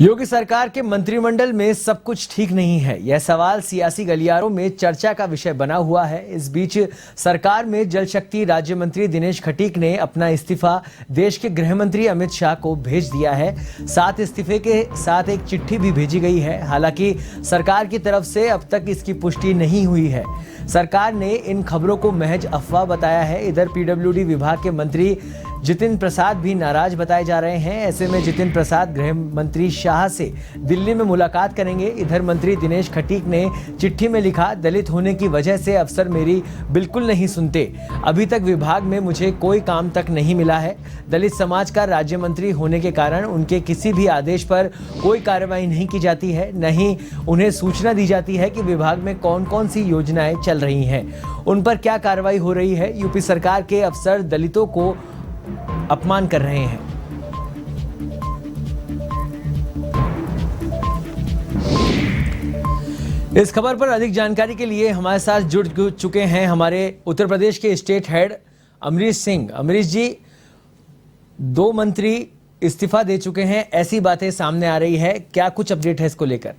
योगी सरकार के मंत्रिमंडल में सब कुछ ठीक नहीं है, यह सवाल सियासी गलियारों में चर्चा का विषय बना हुआ है। इस बीच सरकार में जल शक्ति राज्य मंत्री दिनेश खटीक ने अपना इस्तीफा देश के गृह मंत्री अमित शाह को भेज दिया है। साथ इस्तीफे के साथ एक चिट्ठी भी भेजी गई है। हालांकि सरकार की तरफ से अब तक इसकी पुष्टि नहीं हुई है। सरकार ने इन खबरों को महज अफवाह बताया है। इधर पीडब्ल्यूडी विभाग के मंत्री जितिन प्रसाद भी नाराज बताए जा रहे हैं। ऐसे में जितिन प्रसाद गृह मंत्री शाह से दिल्ली में मुलाकात करेंगे। इधर मंत्री दिनेश खटीक ने चिट्ठी में लिखा, दलित होने की वजह से अफसर मेरी बिल्कुल नहीं सुनते। अभी तक विभाग में मुझे कोई काम तक नहीं मिला है। दलित समाज का राज्य मंत्री होने के कारण उनके किसी भी आदेश पर कोई कार्रवाई नहीं की जाती है, न ही उन्हें सूचना दी जाती है कि विभाग में कौन कौन सी योजनाएं चल रही हैं, उन पर क्या कार्रवाई हो रही है। यूपी सरकार के अफसर दलितों को अपमान कर रहे हैं। इस खबर पर अधिक जानकारी के लिए हमारे साथ जुड़ चुके हैं हमारे उत्तर प्रदेश के स्टेट हेड अमरीश सिंह। अमरीश जी, 2 मंत्री इस्तीफा दे चुके हैं, ऐसी बातें सामने आ रही है, क्या कुछ अपडेट है इसको लेकर?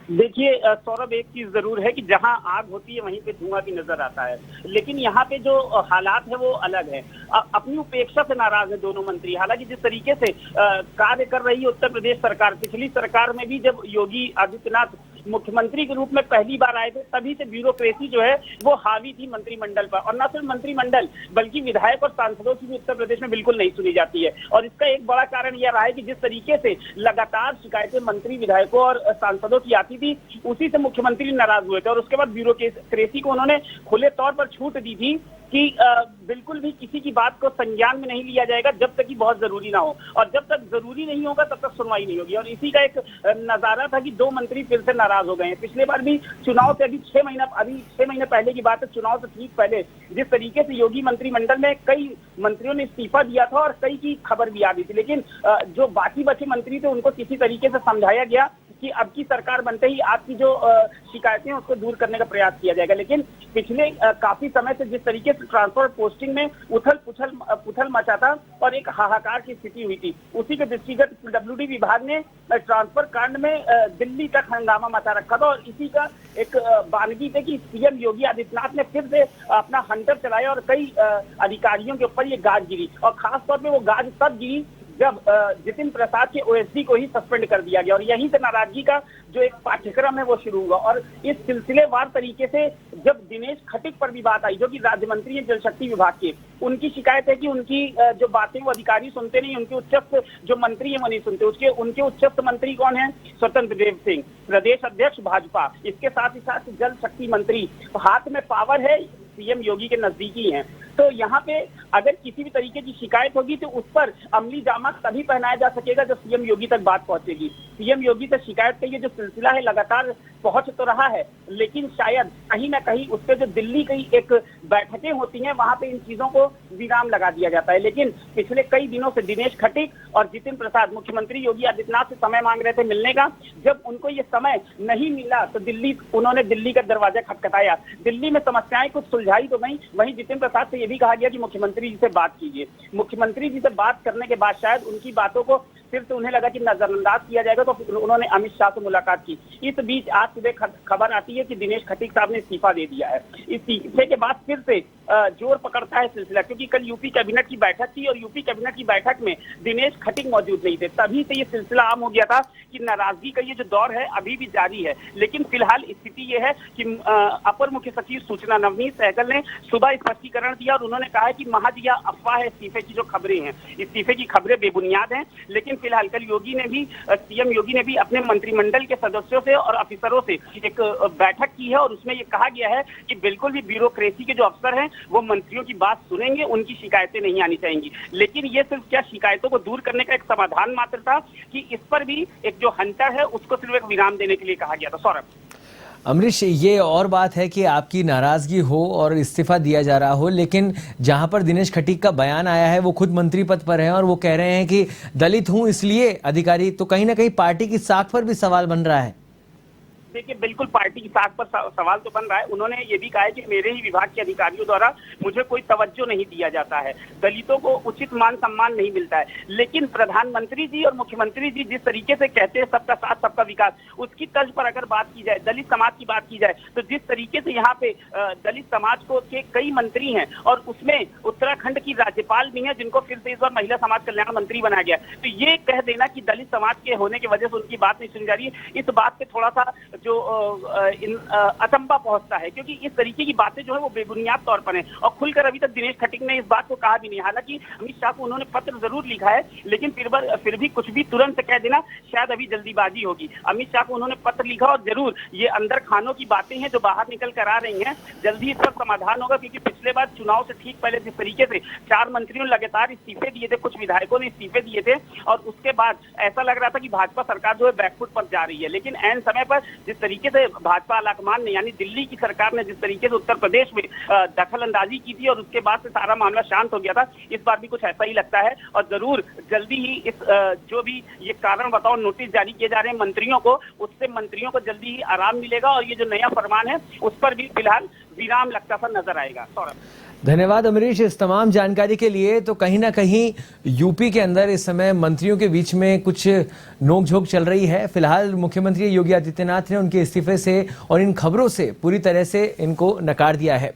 देखिए सौरभ, एक चीज जरूर है कि जहां आग होती है वहीं पे धुआं भी नजर आता है, लेकिन यहाँ पे जो हालात है वो अलग है। अपनी उपेक्षा से नाराज है दोनों मंत्री। हालांकि जिस तरीके से कार्य कर रही है उत्तर प्रदेश सरकार, पिछली सरकार में भी जब योगी आदित्यनाथ मुख्यमंत्री के रूप में पहली बार आए थे, तभी से ब्यूरोक्रेसी जो है वो हावी थी मंत्रिमंडल पर। और न सिर्फ मंत्रिमंडल बल्कि विधायक और सांसदों की भी उत्तर प्रदेश में बिल्कुल नहीं सुनी जाती है। और इसका एक बड़ा कारण यह रहा है कि जिस तरीके से लगातार शिकायतें मंत्री, विधायकों और सांसदों की आती थी, उसी से मुख्यमंत्री नाराज हुए थे। और उसके बाद ब्यूरोक्रेसी को उन्होंने खुले तौर पर छूट दी थी कि बिल्कुल भी किसी की बात को संज्ञान में नहीं लिया जाएगा जब तक कि बहुत जरूरी ना हो, और जब तक जरूरी नहीं होगा तब तक सुनवाई नहीं होगी। और इसी का एक नजारा था कि 2 मंत्री फिर से नाराज हो गए हैं। पिछले बार भी चुनाव से अभी 6 महीने पहले की बात है, चुनाव से ठीक पहले जिस तरीके से योगी मंत्रिमंडल में कई मंत्रियों ने इस्तीफा दिया था और कई की खबर भी आ गई थी, लेकिन जो बाकी बचे मंत्री थे उनको किसी तरीके से समझाया गया कि अब की सरकार बनते ही आपकी जो शिकायतें उसको दूर करने का प्रयास किया जाएगा। लेकिन पिछले काफी समय से जिस तरीके से ट्रांसफर पोस्टिंग में उथल पुथल मचा था और एक हाहाकार की स्थिति हुई थी, उसी के दृष्टिगत पीडब्ल्यूडी विभाग ने ट्रांसफर कांड में दिल्ली तक हंगामा मचा रखा था। और इसी का एक बानगी थे कि सीएम योगी आदित्यनाथ ने फिर से अपना हंटर चलाया और कई अधिकारियों के ऊपर ये गाज गिरी। और खासतौर पर वो गाज तब गिरी जब जितिन प्रसाद के ओएसडी को ही सस्पेंड कर दिया गया। और यहीं से नाराजगी का जो एक पाठ्यक्रम है वो शुरू हुआ। और इस सिलसिलेवार तरीके से जब दिनेश खटीक पर भी बात आई, जो कि राज्य मंत्री है जल शक्ति विभाग के, उनकी शिकायत है कि उनकी जो बातें वो अधिकारी सुनते नहीं, उनके उच्चस्थ जो मंत्री है वो नहीं सुनते। उनके उच्चस्थ मंत्री कौन है? स्वतंत्र देव सिंह, प्रदेश अध्यक्ष भाजपा। इसके साथ ही साथ जल शक्ति मंत्री, हाथ में पावर है, सीएम योगी के नजदीकी हैं। तो यहाँ पे अगर किसी भी तरीके की शिकायत होगी तो उस पर अमली जामा तभी पहनाया जा सकेगा जब सीएम योगी तक बात पहुंचेगी। सीएम योगी से शिकायत का ये जो सिलसिला है लगातार पहुंच तो रहा है, लेकिन शायद कहीं ना कहीं उस पर जो दिल्ली की एक बैठकें होती हैं वहां पे इन चीजों को विराम लगा दिया जाता है। लेकिन पिछले कई दिनों से दिनेश खटीक और जितिन प्रसाद मुख्यमंत्री योगी आदित्यनाथ से समय मांग रहे थे मिलने का। जब उनको ये समय नहीं मिला तो उन्होंने दिल्ली का दरवाजा खटखटाया। दिल्ली में समस्याएं कुछ सुलझाई तो नहीं, वहीं जितिन प्रसाद से ये भी कहा गया कि मुख्यमंत्री जी से बात कीजिए। मुख्यमंत्री जी से बात करने के बाद शायद उनकी बातों को फिर से उन्हें लगा कि नजरअंदाज किया जाएगा, तो फिर उन्होंने अमित शाह से मुलाकात की। इस बीच आज सुबह खबर आती है कि दिनेश खटीक साहब ने इस्तीफा दे दिया है। इस्तीफे के बाद फिर से जोर पकड़ता है सिलसिला, क्योंकि कल यूपी कैबिनेट की बैठक थी और यूपी कैबिनेट की बैठक में दिनेश खटीक मौजूद नहीं थे। तभी से ये सिलसिला आम हो गया था कि नाराजगी का ये जो दौर है अभी भी जारी है। लेकिन फिलहाल स्थिति ये है कि अपर मुख्य सचिव सूचना नवनीत सहगल ने सुबह स्पष्टीकरण दिया और उन्होंने कहा कि महज यह अफवाह है, इस्तीफे की जो खबरें हैं, इस्तीफे की खबरें बेबुनियाद हैं। लेकिन फिलहाल कल सीएम योगी ने भी अपने मंत्रिमंडल के सदस्यों से और अफसरों से एक बैठक की है और उसमें ये कहा गया है कि बिल्कुल भी ब्यूरोक्रेसी के जो अफसर हैं वो मंत्रियों की बात सुनेंगे, उनकी शिकायतें नहीं आनी चाहिए। लेकिन ये सिर्फ क्या शिकायतों को दूर करने का एक समाधान मात्र था कि इस पर भी एक जो हंटर है उसको सिर्फ एक विराम देने के लिए कहा गया था। सौरभ, अमरीश, ये और बात है कि आपकी नाराजगी हो और इस्तीफा दिया जा रहा हो, लेकिन जहां पर दिनेश खटीक का बयान आया है वो खुद मंत्री पद पर है और वो कह रहे हैं कि दलित हूं इसलिए अधिकारी, तो कहीं ना कहीं पार्टी की साख पर भी सवाल बन रहा है। देखिए, बिल्कुल पार्टी की साख पर सवाल तो बन रहा है। उन्होंने ये भी कहा है कि मेरे ही विभाग के अधिकारियों द्वारा मुझे कोई तवज्जो नहीं दिया जाता है, दलितों को उचित मान सम्मान नहीं मिलता है। लेकिन प्रधानमंत्री जी और मुख्यमंत्री जी जिस तरीके से कहते हैं सबका साथ सबका विकास, उसकी तर्ज पर अगर बात की जाए, दलित समाज की बात की जाए, तो जिस तरीके से यहाँ पे दलित समाज को के कई मंत्री हैं और उसमें उत्तराखंड की राज्यपाल भी हैं जिनको फिर से इस बार महिला समाज कल्याण मंत्री बनाया गया, तो ये कह देना कि दलित समाज के होने की वजह से उनकी बात नहीं सुनी जा रही है, इस बात पे थोड़ा सा जो अचंभा पहुंचता है, क्योंकि इस तरीके की बातें जो है वो बेबुनियाद तौर पर हैं और खुलकर अभी तक दिनेश खटीक ने इस बात को कहा भी नहीं। हालांकि अमित शाह को उन्होंने पत्र जरूर लिखा है, लेकिन फिर भी कुछ भी तुरंत कह देना शायद अभी जल्दीबाजी होगी। अमित शाह को उन्होंने पत्र लिखा और जरूर ये अंदर खानों की बातें हैं जो बाहर निकल कर आ रही हैं, जल्दी इसका समाधान होगा, क्योंकि पिछले बार चुनाव से ठीक पहले जिस तरीके से 4 मंत्रियों ने लगातार इस्तीफे दिए थे, कुछ विधायकों ने इस्तीफे दिए थे और उसके बाद ऐसा लग रहा था कि भाजपा सरकार जो है बैकफुट पर जा रही है, लेकिन ऐन समय पर जिस तरीके से भाजपा आलाकमान ने यानी दिल्ली की सरकार ने जिस तरीके से उत्तर प्रदेश में दखल अंदाजी की थी और उसके बाद से सारा मामला शांत हो गया था, इस बार भी कुछ ऐसा ही लगता है और जरूर जल्दी ही इस जो भी ये कारण बताओ नोटिस जारी किए जा रहे हैं मंत्रियों को, उससे मंत्रियों को जल्दी ही आराम मिलेगा और ये जो नया फरमान है उस पर भी फिलहाल विराम लगता सा नजर आएगा। सौरभ, धन्यवाद अमरीश इस तमाम जानकारी के लिए। तो कहीं ना कहीं यूपी के अंदर इस समय मंत्रियों के बीच में कुछ नोकझोंक चल रही है। फिलहाल मुख्यमंत्री योगी आदित्यनाथ ने उनके इस्तीफे से और इन खबरों से पूरी तरह से इनको नकार दिया है।